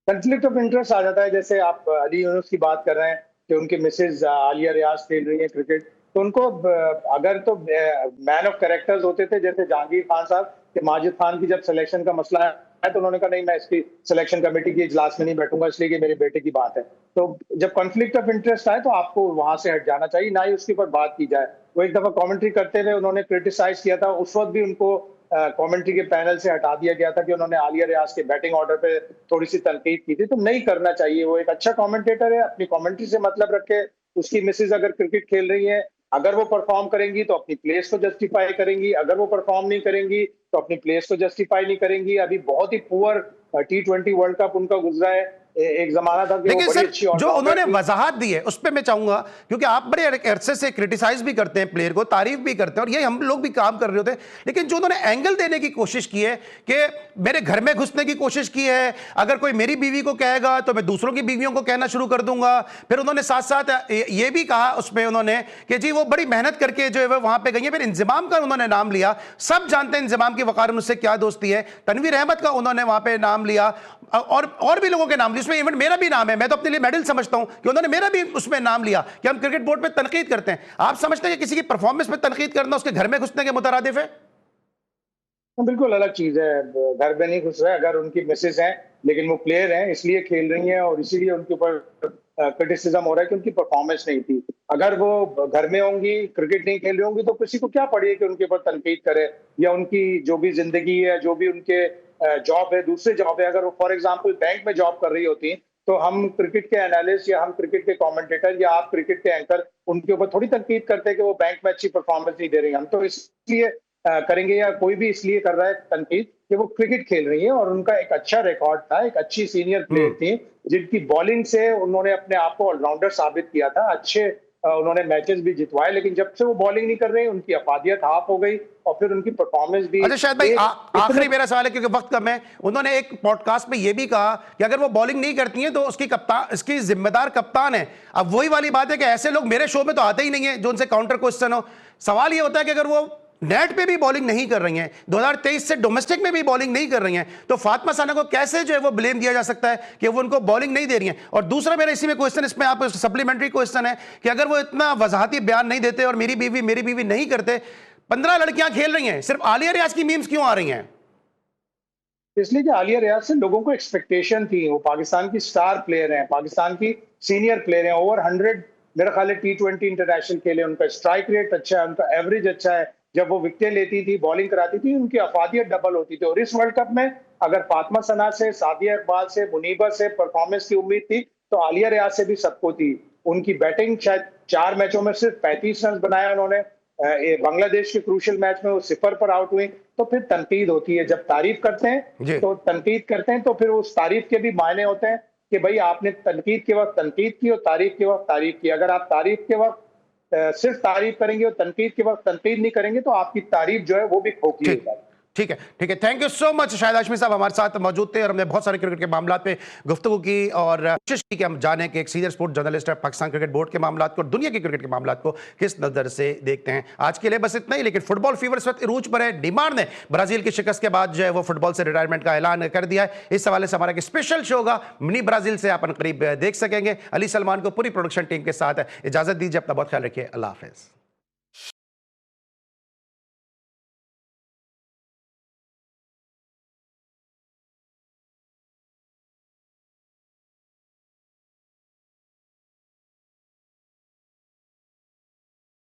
कंफ्लिक्ट ऑफ इंटरेस्ट आ जाता है। जैसे आप अली यूनुस की बात कर रहे हैं कि उनकी मिसेज आलिया रियाज खेल रही है क्रिकेट, तो उनको अगर तो मैन ऑफ कैरेक्टर्स होते थे जैसे जहांगीर खान साहब, कि माजिद खान की जब सिलेक्शन का मसला है तो उन्होंने कहा नहीं मैं इसकी सिलेक्शन कमेटी की इजलास में नहीं बैठूंगा इसलिए कि मेरे बेटे की बात है। तो जब कॉन्फ्लिक्ट ऑफ इंटरेस्ट आए तो आपको वहां से हट जाना चाहिए, ना ही उसके ऊपर बात की जाए। वो एक दफा कमेंट्री करते हुए उन्होंने क्रिटिसाइज किया था, उस वक्त भी उनको कमेंट्री के पैनल से हटा दिया गया था कि उन्होंने आलिया रियाज के बैटिंग ऑर्डर पे थोड़ी सी तनकीद की थी। तो नहीं करना चाहिए। वो एक अच्छा कमेंटेटर है, अपनी कमेंट्री से मतलब रखे। उसकी मिसेज अगर क्रिकेट खेल रही है, अगर वो परफॉर्म करेंगी तो अपनी प्लेस को जस्टिफाई करेंगी, अगर वो परफॉर्म नहीं करेंगी तो अपनी प्लेस को जस्टिफाई नहीं करेंगी। अभी बहुत ही पुअर T20 वर्ल्ड कप उनका गुजरा है, एक जमाना था कि वो लेकिन बड़ी सर अच्छी जो ऑलराउंडर उन्होंने थी। वजाहत दी है उस पे मैं चाहूंगा, क्योंकि आप बड़े अरसे से क्रिटिसाइज भी करते हैं प्लेयर को, तारीफ भी करते हैं, और ये हम लोग भी काम कर रहे होते हैं, लेकिन जो उन्होंने एंगल देने की कोशिश की है कि मेरे घर में घुसने की कोशिश की है, अगर कोई मेरी बीवी को कहेगा तो मैं दूसरों की बीवियों को कहना शुरू कर दूंगा। फिर उन्होंने साथ साथ ये भी कहा उसमें उन्होंने कि जी वो बड़ी मेहनत करके जो है वो वहां पे गई है। फिर इंजमाम का उन्होंने नाम लिया, सब जानते हैं इंजमाम की वकार मुझसे क्या दोस्ती है। तनवीर अहमद का उन्होंने वहां पे नाम लिया, और भी लोगों के नाम लिए, उसमें इवन मेरा भी नाम है। मैं तो अपने लिए मेडल समझता हूं कि उन्होंने मेरा भी उसमें नाम लिया कि हम क्रिकेट बोर्ड पे तनकीद करते हैं। आप समझते हैं कि किसी की परफॉर्मेंस पे तनकीद करना उसके घर में घुसने के मुतरादिफ है? बिल्कुल अलग चीज है। घर में नहीं घुस रहे, अगर उनकी मिसेज हैं लेकिन वो प्लेयर हैं इसलिए खेल रही हैं और इसीलिए उनके ऊपर क्रिटिसिज्म हो रहा है कि उनकी परफॉर्मेंस नहीं थी। अगर वो घर में होंगी, क्रिकेट नहीं खेल रही होंगी, तो किसी को क्या पड़ी है कि उनके ऊपर तनकीद करे, या उनकी जो भी जिंदगी है, जो भी उनके जॉब है, दूसरे जॉब है, अगर वो फॉर एग्जाम्पल बैंक में जॉब कर रही होती तो हम क्रिकेट के एनालिस्ट या हम क्रिकेट के कमेंटेटर या आप क्रिकेट के एंकर उनके ऊपर थोड़ी तनकीद करते हैं कि वो बैंक में अच्छी परफॉर्मेंस नहीं दे रही। हम तो इसलिए करेंगे, या कोई भी इसलिए कर रहा है तनकीद कि वो क्रिकेट खेल रही है और उनका एक अच्छा रिकॉर्ड था, एक अच्छी सीनियर प्लेयर थी जिनकी बॉलिंग से उन्होंने अपने आप को ऑलराउंडर साबित किया था। अच्छे उन्होंने मैचेस भी जितवाए, लेकिन जब से वो बॉलिंग नहीं कर रहे उनकी अफादियत हाफ हो गई और फिर उनकी परफॉर्मेंस भी। अच्छा शायद भाई आखिरी मेरा सवाल है क्योंकि वक्त कम है। उन्होंने एक पॉडकास्ट में यह भी कहा कि अगर वो बॉलिंग नहीं करती हैं तो उसकी कप्तान, इसकी जिम्मेदार कप्तान है। अब वही वाली बात है कि ऐसे लोग मेरे शो में तो आते ही नहीं है जो उनसे काउंटर क्वेश्चन हो। सवाल ये होता है कि अगर वो नेट पे भी बॉलिंग नहीं कर रही हैं, 2023 से डोमेस्टिक में भी बॉलिंग नहीं कर रही हैं, तो फातिमा साना को कैसे जो है वो ब्लेम दिया जा सकता है कि वो उनको बॉलिंग नहीं दे रही हैं? और दूसरा मेरा इसी में क्वेश्चन, इसमें आप सप्लीमेंट्री क्वेश्चन है कि अगर वो इतना वजाहती बयान नहीं देते और मेरी बीवी नहीं करते, 15 लड़कियां खेल रही हैं, सिर्फ आलिया रियाज की मीम्स क्यों आ रही हैं? इसलिए कि आलिया रियाज से लोगों को एक्सपेक्टेशन थी। वो पाकिस्तान की स्टार प्लेयर हैं, पाकिस्तान की सीनियर प्लेयर हैं, ओवर 100 मेरा ख्याल है T20 इंटरनेशनल खेले, उनका स्ट्राइक रेट अच्छा है, उनका एवरेज अच्छा है। जब वो विकेट लेती थी, बॉलिंग कराती थी, उनकी अफादियत डबल होती थी। और इस वर्ल्ड कप में अगर फातिमा सना से, सादिया इकबाल से, मुनीबा से परफॉर्मेंस की उम्मीद थी तो आलिया रियाज से भी सबको थी। उनकी बैटिंग, शायद 4 मैचों में सिर्फ 35 रन बनाए उन्होंने। बांग्लादेश के क्रूशियल मैच में वो 0 पर आउट हुई। तो फिर तनकीद होती है, जब तारीफ करते हैं तो तनकीद करते हैं, तो फिर उस तारीफ के भी मायने होते हैं कि भाई आपने तनकीद के वक्त तनकीद की और तारीफ के वक्त तारीफ की। अगर आप तारीफ के वक्त सिर्फ तारीफ करेंगे और तनकीद के वक्त तनकीद नहीं करेंगे तो आपकी तारीफ जो है वो भी खोखली हो जाएगी। ठीक है। Thank you so much. Shahid Hashmi साहब हमारे साथ मौजूद थे और हमने बहुत सारे क्रिकेट के मामलों पे गुफ्तगू की और कोशिश की कि हम जाने कि एक सीनियर स्पोर्ट जर्नलिस्ट है, पाकिस्तान क्रिकेट बोर्ड के मामलों को और दुनिया के क्रिकेट के मामलों को किस नज़र से देखते हैं। आज के लिए बस इतना ही, लेकिन फुटबॉल फीवर इस वक्त इरूज पर है। नेमार ने ब्राजील की शिकस्त के बाद जो है वो फुटबॉल से रिटायरमेंट का ऐलान कर दिया है। इस हवाले से हमारा एक स्पेशल शो होगा, मिनी ब्राजील से आप करीब देख सकेंगे। अली सलमान को पूरी प्रोडक्शन टीम के साथ इजाजत दीजिए। अपना बहुत ख्याल रखिए। अल्लाह हाफिज़।